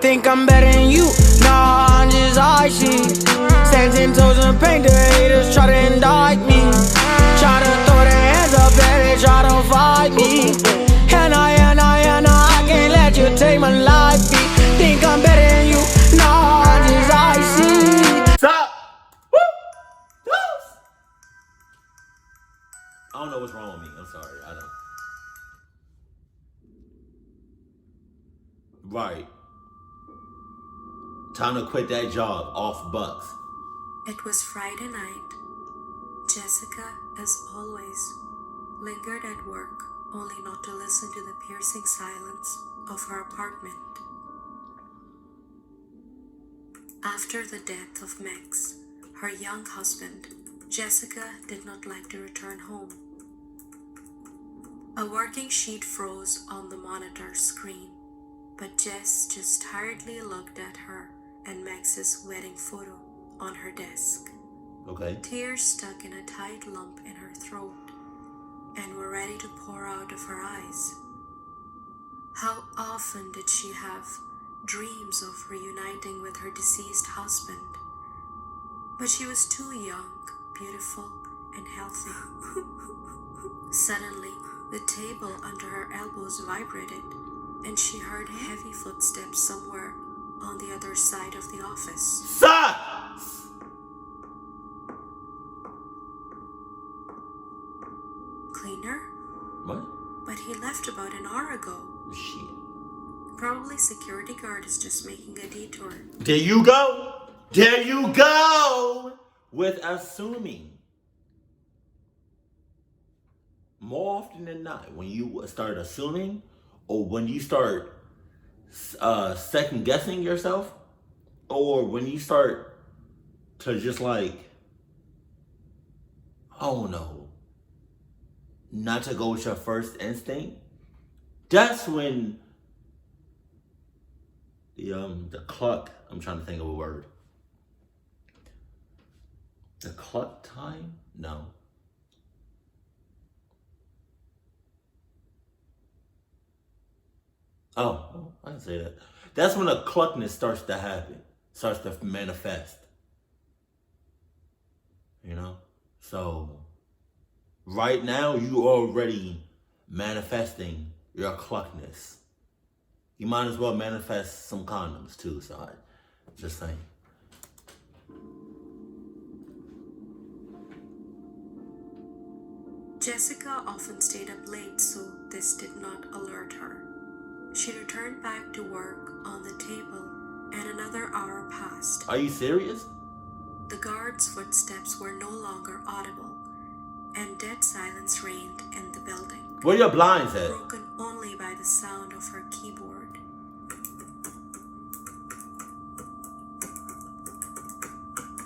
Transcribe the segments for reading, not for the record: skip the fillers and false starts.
think I'm better than you. Nah, I'm just icy. Stand 10 toes and paint. The haters try to indict me. Try to throw their hands up and they try to fight me. And I can't let you take my life. Think I'm better than you. Nah, I'm just icy. Stop! Woo! I don't know what's wrong with me. I'm sorry. I don't. Right. Time to quit that job. Off bucks. It was Friday night. Jessica, as always, lingered at work, only not to listen to the piercing silence of her apartment. After the death of Max, her young husband, Jessica did not like to return home. A working sheet froze on the monitor screen, but Jess just tiredly looked at her and Max's wedding photo on her desk. Okay. Tears stuck in a tight lump in her throat and were ready to pour out of her eyes. How often did she have dreams of reuniting with her deceased husband? But she was too young, beautiful, and healthy. Suddenly, the table under her elbows vibrated, and she heard heavy footsteps somewhere on the other side of the office. Stop! Cleaner? What? But he left about an hour ago. Shit. Probably security guard is just making a detour. There you go. There you go. With assuming. More often than not, when you start assuming, or when you start second guessing yourself, or when you start to just like, I don't know, not to go with your first instinct, that's when the clock, I'm trying to think of a word. The clock time? No. Oh, I can say that. That's when a cluckness starts to happen, starts to manifest. You know? So, right now, you already manifesting your cluckness. You might as well manifest some condoms too, so I just saying. Jessica often stayed up late, so this did not alert her. She returned back to work on the table, and another hour passed. Are you serious? The guard's footsteps were no longer audible, and dead silence reigned in the building. Where are your blinds at? Broken only by the sound of her keyboard.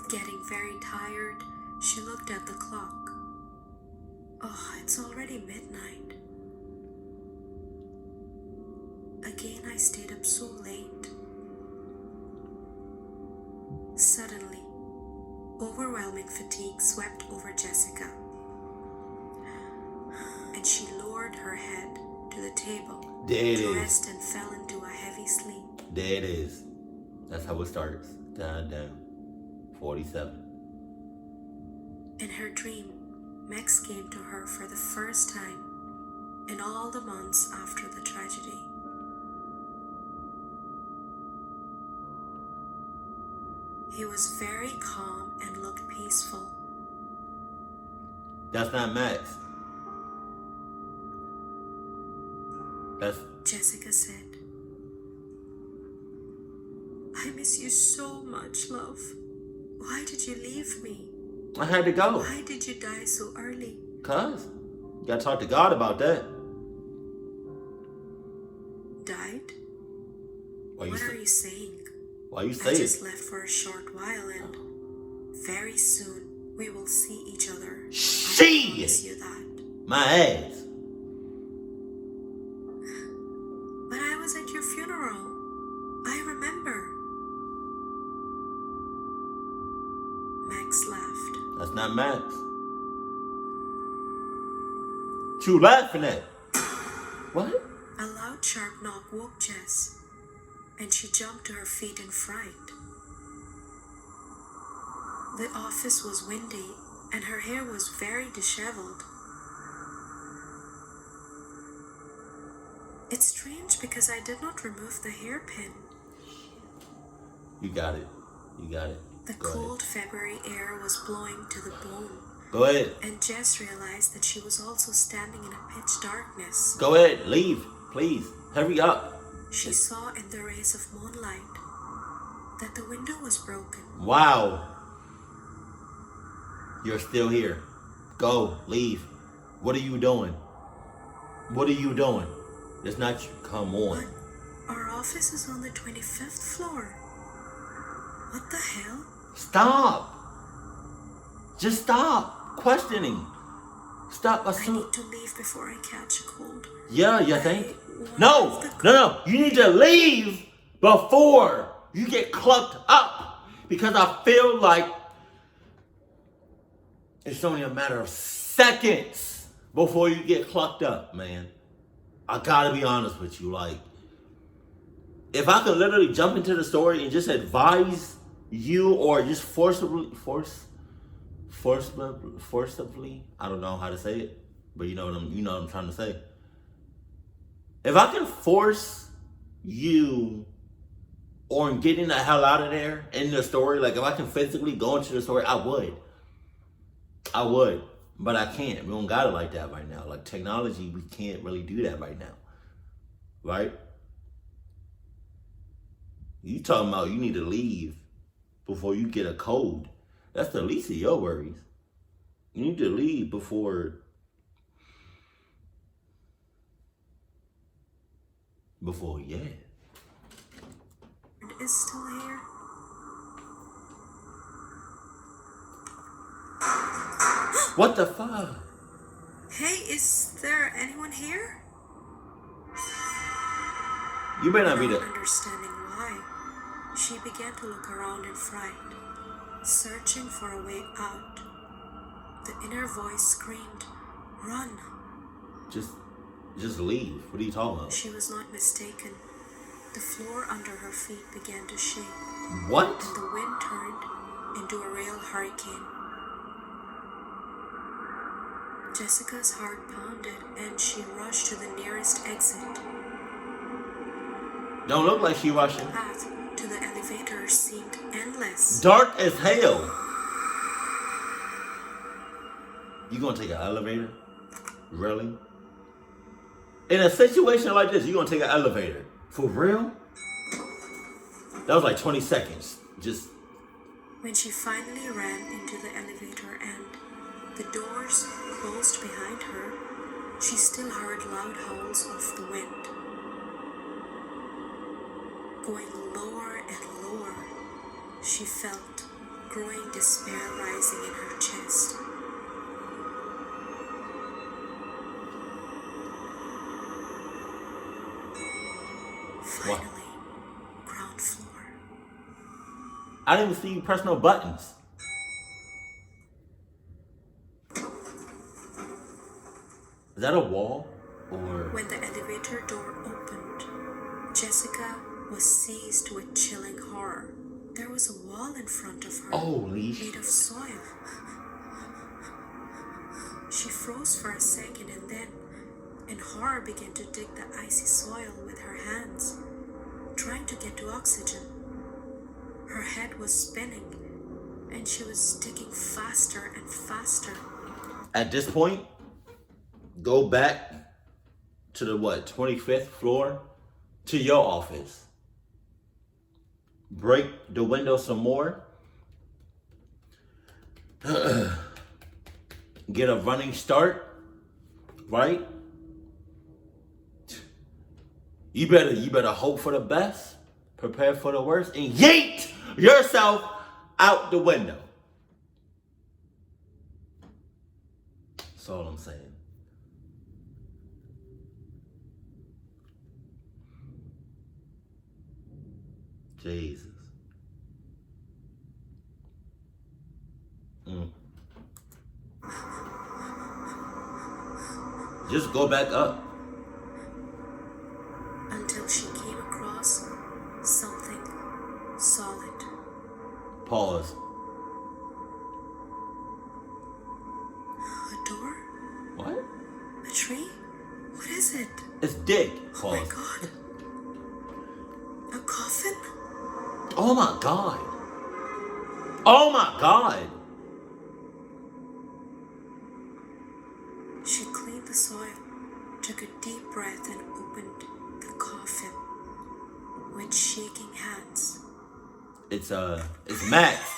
Getting very tired, she looked at the clock. Oh, it's already midnight. Again, I stayed up so late. Suddenly, overwhelming fatigue swept over Jessica, and she lowered her head to the table to rest and fell into a heavy sleep. There it is. That's how it starts. Down. 47. In her dream, Max came to her for the first time in all the months after the tragedy. He was very calm and looked peaceful. That's not Max. That's... Jessica said, "I miss you so much, love. Why did you leave me? I had to go. Why did you die so early?" Cuz. You gotta talk to God about that. Died? What are you saying? Why you I say just it? left for a short while, and very soon we will see each other. I promise you that. My ass. But I was at your funeral. I remember. Max laughed. That's not Max. What you laughing at? What? A loud sharp knock woke Jess, and she jumped to her feet in fright. The office was windy, and her hair was very disheveled. It's strange because I did not remove the hairpin. You got it. You got it. The cold February air was blowing to the bone. Go ahead. And Jess realized that she was also standing in a pitch darkness. Go ahead. Leave. Please. Hurry up. She saw in the rays of moonlight that the window was broken. Wow. You're still here. Go. Leave. What are you doing? What are you doing? It's not you. Come on. But our office is on the 25th floor. What the hell? Stop. Just stop questioning. Stop assuming. I need to leave before I catch a cold. Yeah, you think? No. You need to leave before you get clucked up. Because I feel like it's only a matter of seconds before you get clucked up, man. I gotta be honest with you. Like, if I could literally jump into the story and just advise you or just forcibly, I don't know how to say it, but you know what I'm trying to say. If I can force you on getting the hell out of there in the story, like if I can physically go into the story, I would. But I can't. We don't got it like that right now. Like technology, we can't really do that right now. Right? You talking about you need to leave before you get a cold. That's the least of your worries. You need to leave before yeah. Is still here. What the fuck? Hey, is there anyone here? You better not be Not the... understanding why, she began to look around in fright, searching for a way out. The inner voice screamed, "Run!" Just leave. What are you talking about? She was not mistaken. The floor under her feet began to shake. What? And the wind turned into a real hurricane. Jessica's heart pounded and she rushed to the nearest exit. Don't look like she rushing. The path to the elevator seemed endless. Dark as hell. You gonna take an elevator? Really? In a situation like this, you gonna take an elevator? For real? That was like 20 seconds. Just... When she finally ran into the elevator and the doors closed behind her, she still heard loud howls of the wind. Going lower and lower, she felt growing despair rising in her chest. Finally, ground floor. I didn't even see you press no buttons. Is that a wall? Or... When the elevator door opened, Jessica was seized with chilling horror. There was a wall in front of her, made of soil. She froze for a second and then, in horror, began to dig the icy soil with her hands, trying to get to oxygen. Her head was spinning, and she was digging faster and faster. At this point, go back to the 25th floor to your office. Break the window some more. Get a running start, right? You better hope for the best, prepare for the worst, and yeet yourself out the window. That's all I'm saying. Jesus. Just go back up. Until she came across solid. Pause. A door? What? A tree? What is it? It's dick. Oh my Pause. god. A coffin? Oh my god. Oh my god. She cleaned the soil, took a deep breath, and opened the coffin with shaking hands. It's Max.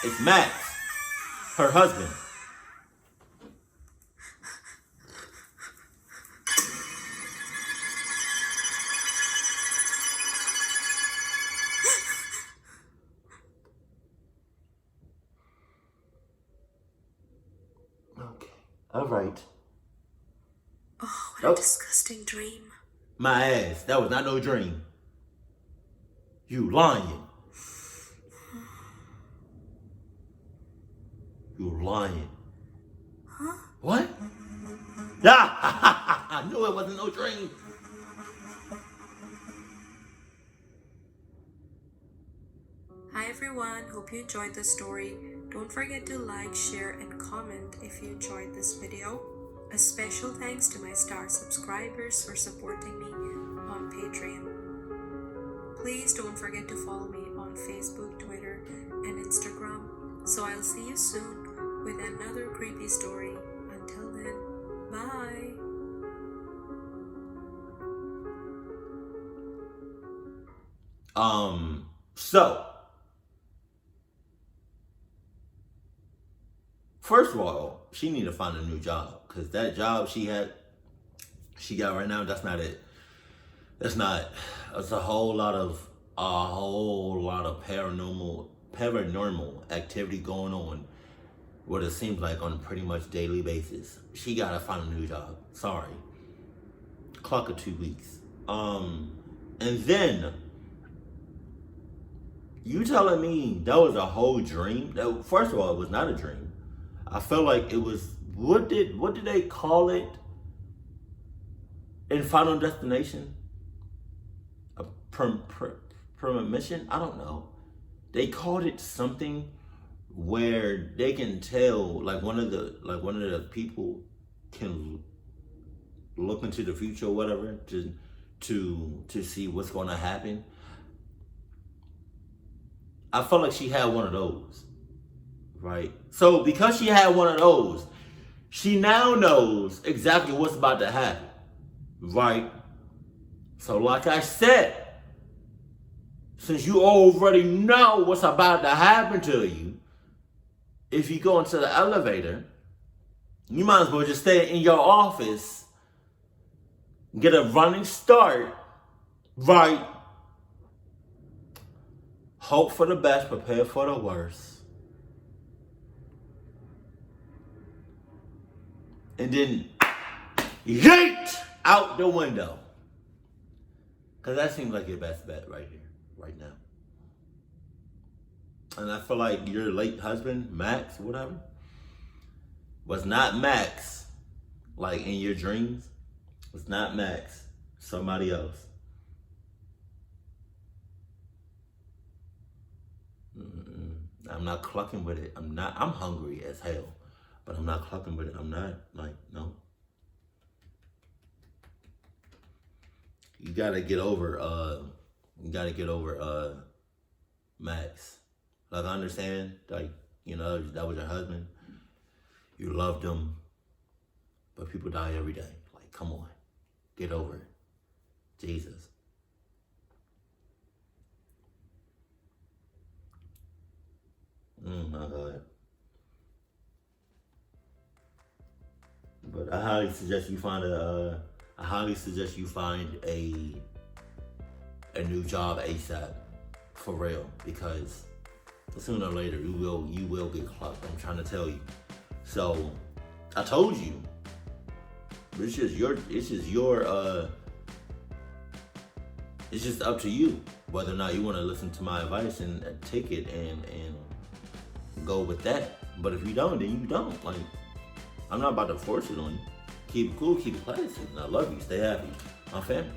It's Max. Her husband. Okay. All right. Oh, what a disgusting dream. My ass. That was not no dream. You lying. You lying. Huh? What? Ah! I knew it wasn't no dream. Hi everyone, hope you enjoyed the story. Don't forget to like, share, and comment if you enjoyed this video. A special thanks to my star subscribers for supporting me on Patreon. Please don't forget to follow me on Facebook, Twitter, and Instagram. So I'll see you soon with another creepy story. Until then, bye! So first of all, she need to find a new job, because that job she got right now, that's not it. It's not. It's a whole lot of paranormal activity going on, what it seems like on a pretty much daily basis. She gotta find a new job. Sorry. Clock of 2 weeks. And then you telling me that was a whole dream? That, first of all, it was not a dream. I felt like it was, what did they call it in Final Destination? A premonition? I don't know. They called it something where they can tell, like one of the people can look into the future or whatever to see what's going to happen. I felt like she had one of those, right? So because she had one of those, she now knows exactly what's about to happen, right? So like I said, since you already know what's about to happen to you, if you go into the elevator, you might as well just stay in your office, get a running start, right? Hope for the best, prepare for the worst. And then yeet out the window. Because that seems like your best bet right here, right now. And I feel like your late husband, Max, whatever, was not Max, like in your dreams. Was not Max, somebody else. I'm not clucking with it. I'm hungry as hell, but I'm not clucking with it. I'm not, like, no. You gotta get over Max. Like, I understand, like, you know, that was your husband. You loved him, but people die every day. Like, come on, get over it. Jesus. My God. But I highly suggest you find a new job ASAP, for real, because sooner or later you will get clocked. I'm trying to tell you. So I told you. It's just up to you whether or not you want to listen to my advice and take it and go with that. But if you don't, then you don't. Like, I'm not about to force it on you. Keep it cool, keep it classy. And I love you. Stay happy. My family.